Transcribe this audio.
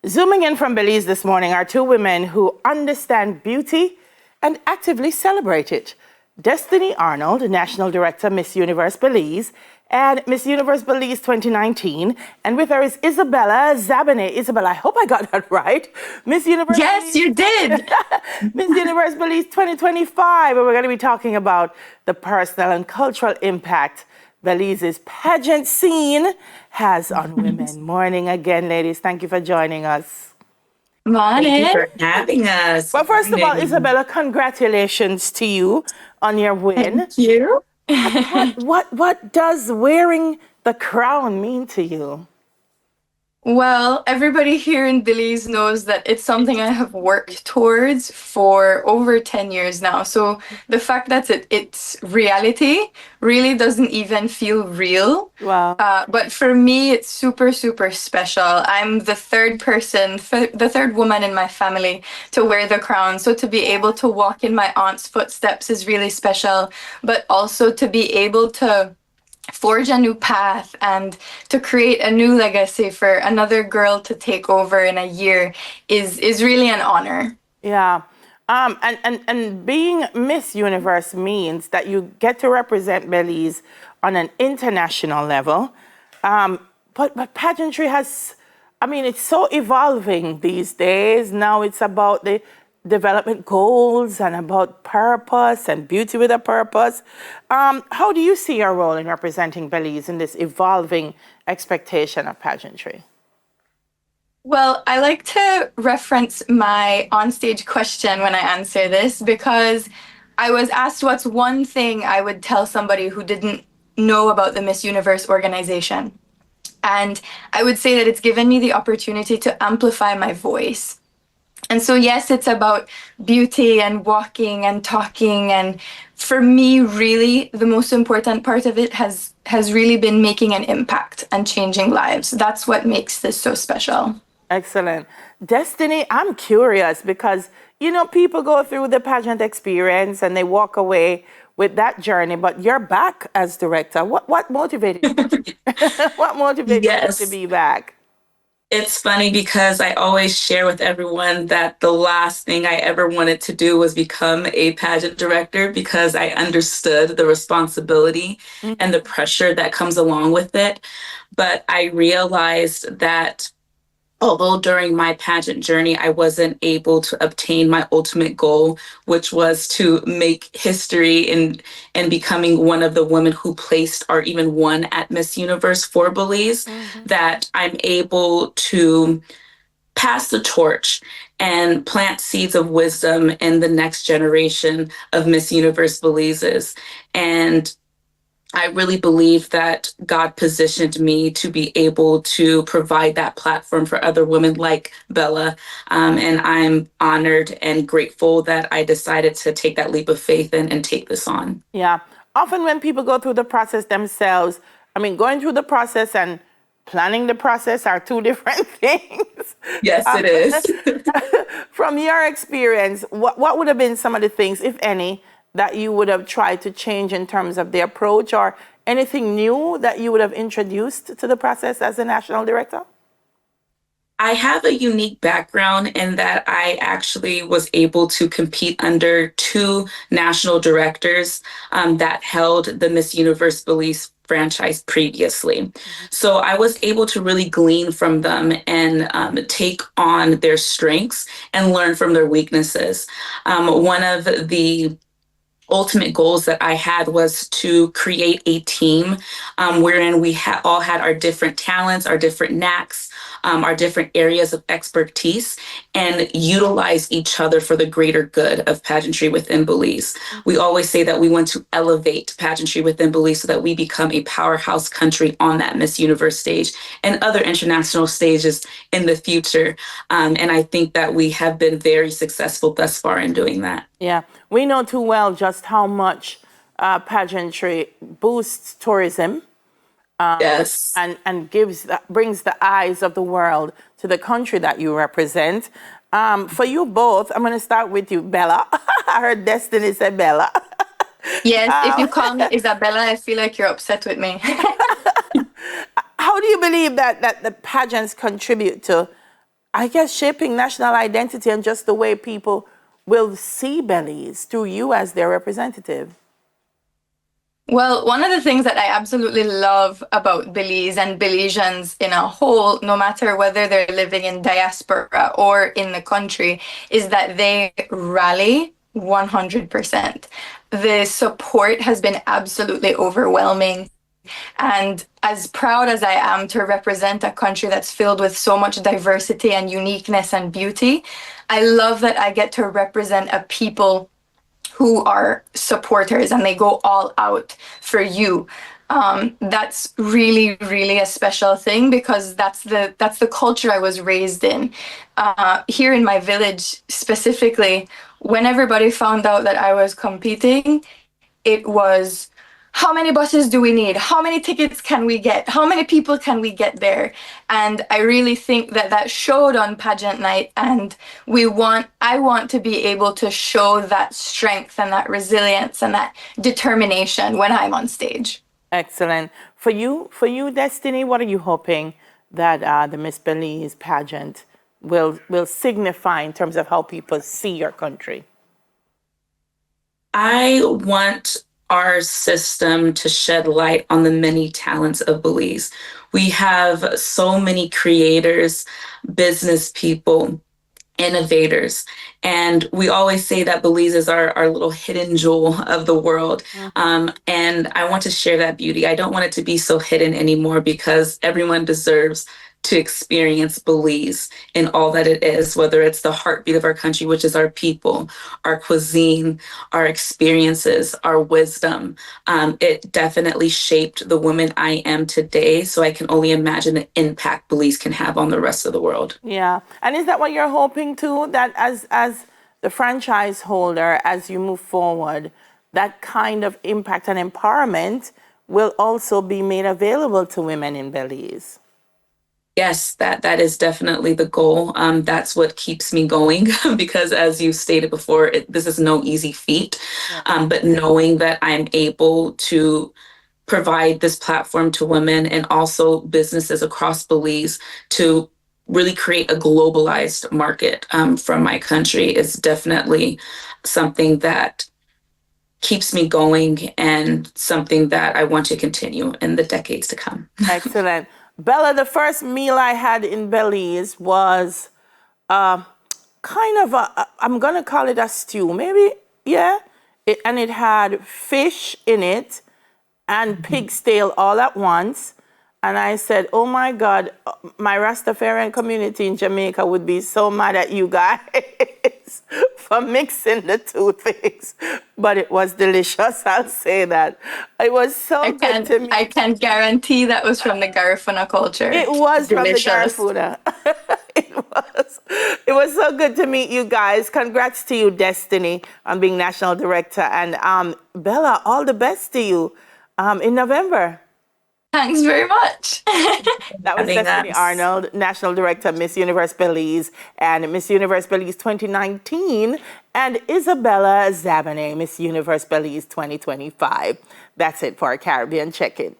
Zooming in from Belize this morning are two women who understand beauty and actively celebrate it. Destiny Arnold, National Director, Miss Universe Belize, and Miss Universe Belize 2019. And with her is Isabella Zabane. Isabella, I hope I got that right. Miss Universe Yes, Belize, you did. Miss Universe Belize 2025. And we're going to be talking about the personal and cultural impact Belize's pageant scene has on women. Morning again, ladies. Thank you for joining us. Thank you Morning. for having us. Well, first of all, Morning. Isabella, congratulations to you on your win. Thank you. What does wearing the crown mean to you? Well, everybody here in Belize knows that it's something I have worked towards for over 10 years now. So the fact that it's reality really doesn't even feel real. Wow. But for me, it's super, super special. I'm the third person, the third woman in my family to wear the crown. So to be able to walk in my aunt's footsteps is really special, but also to be able to forge a new path and to create a new legacy for another girl to take over in a year is really an honor. Yeah. And being Miss Universe means that you get to represent Belize on an international level. But pageantry has, it's so evolving these days. Now it's about the development goals and about purpose and beauty with a purpose. How do you see your role in representing Belize in this evolving expectation of pageantry? Well, I like to reference my onstage question when I answer this because I was asked what's one thing I would tell somebody who didn't know about the Miss Universe organization. And I would say that it's given me the opportunity to amplify my voice. And so, yes, it's about beauty and walking and talking. And for me, really, the most important part of it has really been making an impact and changing lives. That's what makes this so special. Excellent. Destiny, I'm curious because, people go through the pageant experience and they walk away with that journey, but you're back as director. What motivated you? What motivated you to Yes. be back? It's funny because I always share with everyone that the last thing I ever wanted to do was become a pageant director because I understood the responsibility and the pressure that comes along with it. But I realized that although during my pageant journey, I wasn't able to obtain my ultimate goal, which was to make history in becoming one of the women who placed or even won at Miss Universe for Belize, that I'm able to pass the torch and plant seeds of wisdom in the next generation of Miss Universe Belize's. And I really believe that God positioned me to be able to provide that platform for other women like Bella. And I'm honored and grateful that I decided to take that leap of faith and take this on. Yeah. Often when people go through the process themselves, going through the process and planning the process are two different things. Yes, it is. From your experience, what would have been some of the things, if any, that you would have tried to change in terms of the approach or anything new that you would have introduced to the process as a national director? I have a unique background in that I actually was able to compete under two national directors that held the Miss Universe Belize franchise previously. So I was able to really glean from them and take on their strengths and learn from their weaknesses. One of the ultimate goals that I had was to create a team wherein we all had our different talents, our different knacks, our different areas of expertise, and utilize each other for the greater good of pageantry within Belize. We always say that we want to elevate pageantry within Belize so that we become a powerhouse country on that Miss Universe stage and other international stages in the future. And I think that we have been very successful thus far in doing that. Yeah, we know too well just how much pageantry boosts tourism. Yes. And brings the eyes of the world to the country that you represent. For you both, I'm going to start with you, Bella. I heard Destiny say Bella. Yes, if you call me Isabella, I feel like you're upset with me. How do you believe that the pageants contribute to I guess, shaping national identity and just the way people will see Belize through you as their representative? Well, one of the things that I absolutely love about Belize and Belizeans in a whole, no matter whether they're living in diaspora or in the country, is that they rally 100%. The support has been absolutely overwhelming. And as proud as I am to represent a country that's filled with so much diversity and uniqueness and beauty, I love that I get to represent a people who are supporters and they go all out for you. That's really, really a special thing because that's the culture I was raised in. Here in my village specifically, when everybody found out that I was competing, it was, how many buses do we need? How many tickets can we get? How many people can we get there? And I really think that that showed on pageant night. And I want to be able to show that strength and that resilience and that determination when I'm on stage. Excellent. For you, Destiny, what are you hoping that the Miss Belize pageant will signify in terms of how people see your country? I want our system to shed light on the many talents of Belize. We have so many creators, business people, innovators. And we always say that Belize is our little hidden jewel of the world. And I want to share that beauty. I don't want it to be so hidden anymore because everyone deserves to experience Belize in all that it is, whether it's the heartbeat of our country, which is our people, our cuisine, our experiences, our wisdom. It definitely shaped the woman I am today. So I can only imagine the impact Belize can have on the rest of the world. Yeah. And is that what you're hoping too? That as the franchise holder, as you move forward, that kind of impact and empowerment will also be made available to women in Belize? Yes, that is definitely the goal. That's what keeps me going because, as you stated before, this is no easy feat. But knowing that I'm able to provide this platform to women and also businesses across Belize to really create a globalized market from my country is definitely something that keeps me going and something that I want to continue in the decades to come. Excellent. Bella, the first meal I had in Belize was kind of I'm going to call it a stew, maybe, yeah. And it had fish in it and pig's tail all at once. And I said, oh my God, my Rastafarian community in Jamaica would be so mad at you guys for mixing the two things. But it was delicious, I'll say that. It was so good to me. I can guarantee that was from the Garifuna culture. It was delicious. From the Garifuna. It was so good to meet you guys. Congrats to you, Destiny, on being National Director. And Bella, all the best to you in November. Thanks very much. That was Destiny Arnold, National Director, Miss Universe Belize, and Miss Universe Belize 2019, and Isabella Zabane, Miss Universe Belize 2025. That's it for our Caribbean Check-In.